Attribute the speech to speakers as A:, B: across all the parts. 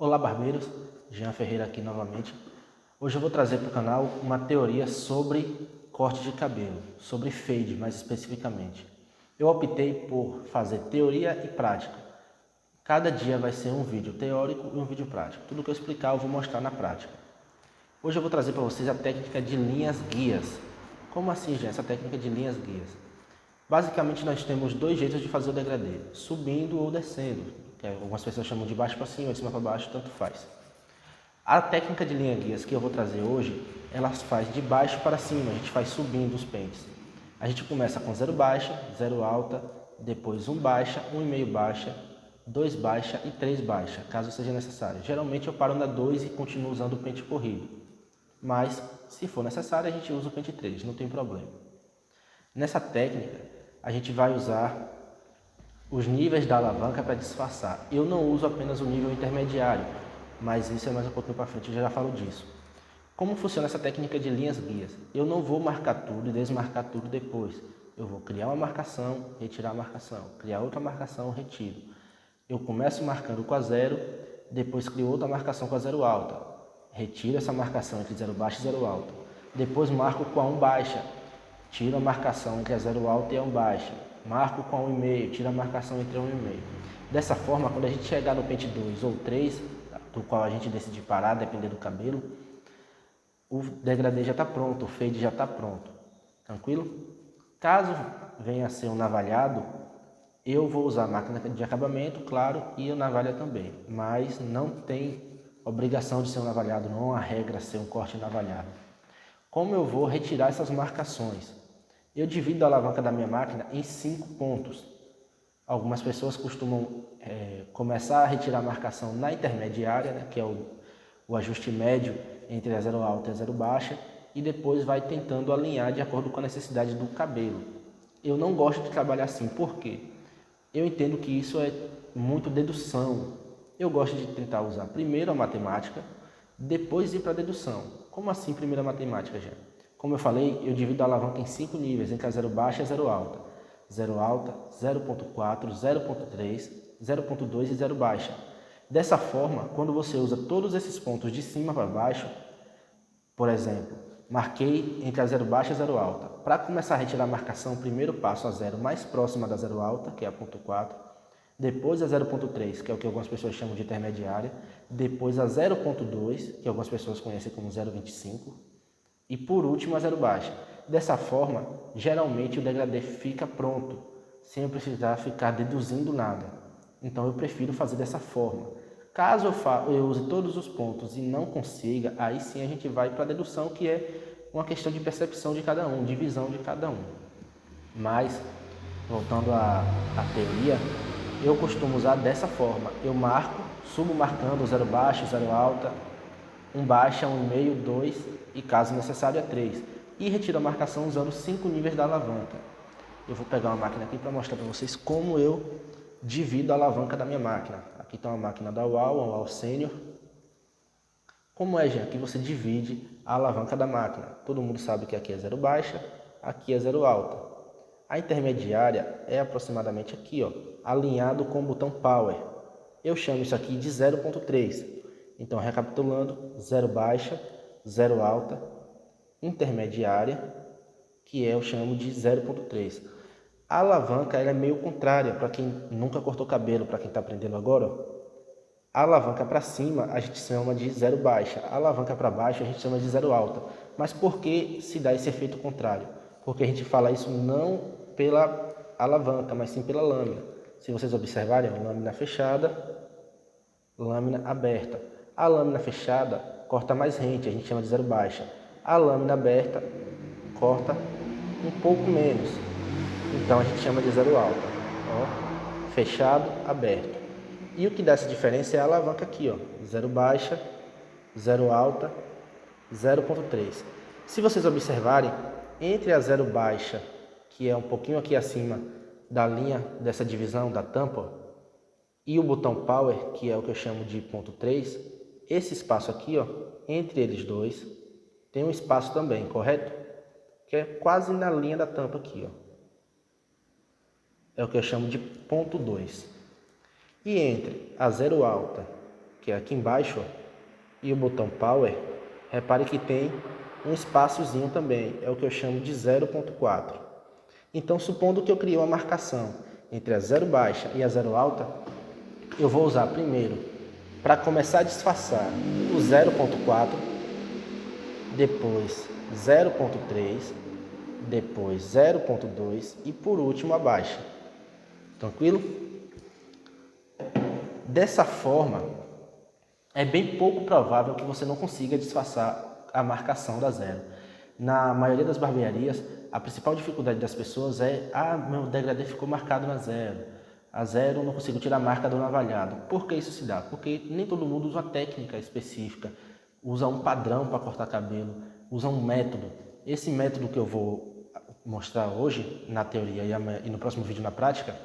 A: Olá barbeiros, Jean Ferreira aqui novamente. Hoje eu vou trazer para o canal uma teoria sobre corte de cabelo, sobre fade mais especificamente. Eu optei por fazer teoria e prática. Cada dia vai ser um vídeo teórico e um vídeo prático. Tudo que eu explicar eu vou mostrar na prática. Hoje eu vou trazer para vocês a técnica de linhas guias. Como assim, Jean, essa técnica de linhas guias? Basicamente nós temos dois jeitos de fazer o degradê, subindo ou descendo, que algumas pessoas chamam de baixo para cima ou de cima para baixo, tanto faz. A técnica de linha guias que eu vou trazer hoje, ela faz de baixo para cima, a gente faz subindo os pentes. A gente começa com 0 baixa, 0 alta, depois 1 baixa, 1,5 baixa, 2 baixa e 3 baixa, caso seja necessário. Geralmente eu paro na 2 e continuo usando o pente corrido, mas se for necessário a gente usa o pente 3, não tem problema. Nessa técnica a gente vai usar os níveis da alavanca para disfarçar. Eu não uso apenas o nível intermediário, mas isso é mais um pouquinho para frente, eu já falo disso. Como funciona essa técnica de linhas guias? Eu não vou marcar tudo e desmarcar tudo depois. Eu vou criar uma marcação, retirar a marcação, criar outra marcação, retiro. Eu começo marcando com a 0, depois crio outra marcação com a 0 alta. Retiro essa marcação entre 0 baixa e 0 alta. Depois marco com a 1 baixa. Tiro a marcação entre a 0 alta e a 1 baixa. Marco com a 1,5, tiro a marcação entre a 1,5. Dessa forma, quando a gente chegar no pente 2 ou 3, do qual a gente decidir parar, dependendo do cabelo, o degradê já está pronto, o fade já está pronto. Tranquilo? Caso venha a ser um navalhado, eu vou usar a máquina de acabamento, claro, e a navalha também. Mas não tem obrigação de ser um navalhado, não há regra ser um corte navalhado. Como eu vou retirar essas marcações? Eu divido a alavanca da minha máquina em 5 pontos. Algumas pessoas costumam começar a retirar a marcação na intermediária, né, que é o ajuste médio entre a 0 alta e a 0 baixa, e depois vai tentando alinhar de acordo com a necessidade do cabelo. Eu não gosto de trabalhar assim, por quê? Eu entendo que isso é muito dedução. Eu gosto de tentar usar primeiro a matemática, depois ir para a dedução. Como assim primeiro a matemática, já? Como eu falei, eu divido a alavanca em 5 níveis, entre a 0 baixa e a 0 alta. 0 alta, 0.4, 0.3, 0.2 e 0 baixa. Dessa forma, quando você usa todos esses pontos de cima para baixo, por exemplo, marquei entre a 0 baixa e a 0 alta. Para começar a retirar a marcação, primeiro passo a 0 mais próxima da 0 alta, que é a 0.4, depois a 0.3, que é o que algumas pessoas chamam de intermediária, depois a 0.2, que algumas pessoas conhecem como 0.25, e por último a 0 baixa. Dessa forma, geralmente o degradê fica pronto, sem eu precisar ficar deduzindo nada. Então eu prefiro fazer dessa forma. Caso eu use todos os pontos e não consiga, aí sim a gente vai para a dedução, que é uma questão de percepção de cada um, de visão de cada um. Mas, voltando à teoria, eu costumo usar dessa forma. Eu marco, subo marcando 0 baixa, 0 alta, 1 baixa, 1,5, 2 e, caso necessário, 3. E retiro a marcação usando 5 níveis da alavanca. Eu vou pegar uma máquina aqui para mostrar para vocês como eu divido a alavanca da minha máquina. Aqui está uma máquina da UAU, uma UAU Sênior. Como é, gente? Aqui você divide a alavanca da máquina. Todo mundo sabe que aqui é 0 baixa, aqui é 0 alta. A intermediária é aproximadamente aqui, ó, alinhado com o botão Power. Eu chamo isso aqui de 0.3. Então, recapitulando, 0 baixa, 0 alta, intermediária, que eu chamo de 0.3. A alavanca ela é meio contrária, para quem nunca cortou cabelo, para quem está aprendendo agora. A alavanca para cima a gente chama de 0 baixa, a alavanca para baixo a gente chama de 0 alta. Mas por que se dá esse efeito contrário? Porque a gente fala isso não pela alavanca, mas sim pela lâmina. Se vocês observarem, lâmina fechada, lâmina aberta. A lâmina fechada corta mais rente, a gente chama de 0 baixa. A lâmina aberta corta um pouco menos, então a gente chama de 0 alta. Ó, fechado, aberto. E o que dá essa diferença é a alavanca aqui, ó, 0 baixa, 0 alta, 0.3. Se vocês observarem, entre a 0 baixa, que é um pouquinho aqui acima da linha dessa divisão da tampa, e o botão Power, que é o que eu chamo de ponto 3, esse espaço aqui, ó, entre eles dois, tem um espaço também, correto? Que é quase na linha da tampa aqui, ó. É o que eu chamo de ponto 2. E entre a 0 alta, que que é aqui embaixo, ó, e o botão Power, repare que tem um espaçozinho também, é o que eu chamo de 0.4. Então, supondo que eu criei uma marcação entre a 0 baixa e a 0 alta, eu vou usar primeiro, para começar a disfarçar, o 0.4, depois 0.3, depois 0.2 e por último a baixa. Tranquilo? Dessa forma, é bem pouco provável que você não consiga disfarçar a marcação da 0. Na maioria das barbearias, a principal dificuldade das pessoas é: meu degradê ficou marcado na 0. A 0 eu não consigo tirar a marca do navalhado. Por que isso se dá? Porque nem todo mundo usa uma técnica específica, usa um padrão para cortar cabelo, usa um método. Esse método que eu vou mostrar hoje, na teoria e no próximo vídeo na prática,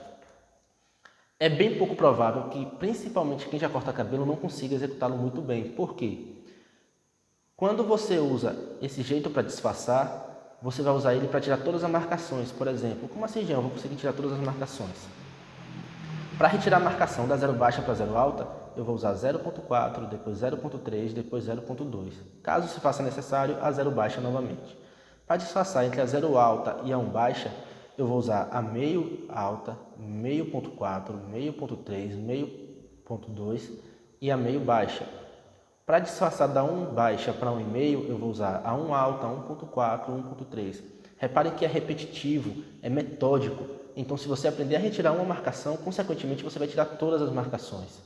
A: é bem pouco provável que, principalmente quem já corta cabelo, não consiga executá-lo muito bem. Por quê? Quando você usa esse jeito para disfarçar, você vai usar ele para tirar todas as marcações. Por exemplo, como assim, Jean? Eu vou conseguir tirar todas as marcações. Para retirar a marcação da 0 baixa para 0 alta, eu vou usar 0.4, depois 0.3, depois 0.2. Caso se faça necessário, a 0 baixa novamente. Para disfarçar entre a 0 alta e a 1 baixa, eu vou usar a meio alta, meio ponto 4, meio ponto 3, meio ponto 2 e a meio baixa. Para disfarçar da 1 baixa para 1,5, eu vou usar a 1 alta, 1.4, 1.3. Reparem que é repetitivo, é metódico. Então, se você aprender a retirar uma marcação, consequentemente você vai tirar todas as marcações.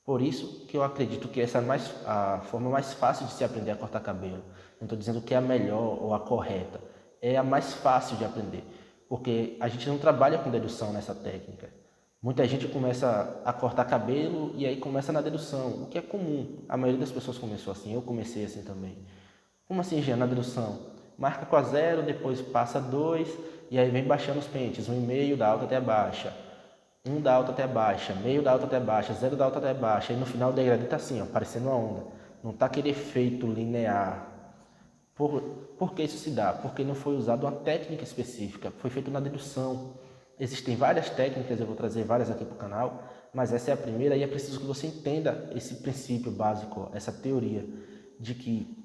A: Por isso que eu acredito que essa é a forma mais fácil de se aprender a cortar cabelo. Não estou dizendo que é a melhor ou a correta. É a mais fácil de aprender. Porque a gente não trabalha com dedução nessa técnica. Muita gente começa a cortar cabelo e aí começa na dedução, o que é comum. A maioria das pessoas começou assim, eu comecei assim também. Como assim, Jean, na dedução? Marca com a 0, depois passa 2 e aí vem baixando os pentes, 1,5 da alta até a baixa, 1 da alta até a baixa, meio da alta até a baixa, 0 da alta até a baixa. E no final o degradê está assim, ó, parecendo uma onda. Não está aquele efeito linear. Por que isso se dá? Porque não foi usada uma técnica específica, foi feito na dedução. Existem várias técnicas, eu vou trazer várias aqui para o canal, mas essa é a primeira e é preciso que você entenda esse princípio básico, essa teoria de que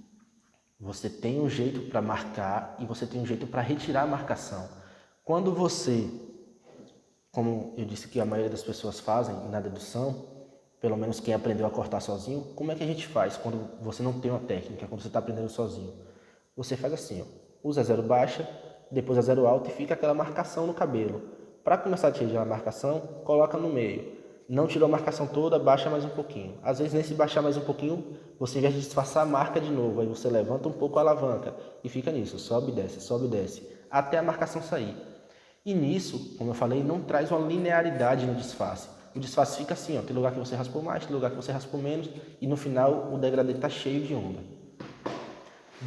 A: você tem um jeito para marcar e você tem um jeito para retirar a marcação. Quando você, como eu disse que a maioria das pessoas fazem na dedução, pelo menos quem aprendeu a cortar sozinho, como é que a gente faz quando você não tem uma técnica, quando você está aprendendo sozinho? Você faz assim, ó, usa a 0 baixa, depois a 0 alta e fica aquela marcação no cabelo. Para começar a tirar a marcação, coloca no meio. Não tirou a marcação toda, baixa mais um pouquinho. Às vezes, nesse baixar mais um pouquinho, você, ao invés de disfarçar, marca de novo. Aí você levanta um pouco a alavanca e fica nisso, sobe e desce, até a marcação sair. E nisso, como eu falei, não traz uma linearidade no disfarce. O disfarce fica assim, ó, tem lugar que você raspou mais, tem lugar que você raspou menos, e no final o degradê está cheio de onda.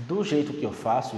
A: Do jeito que eu faço,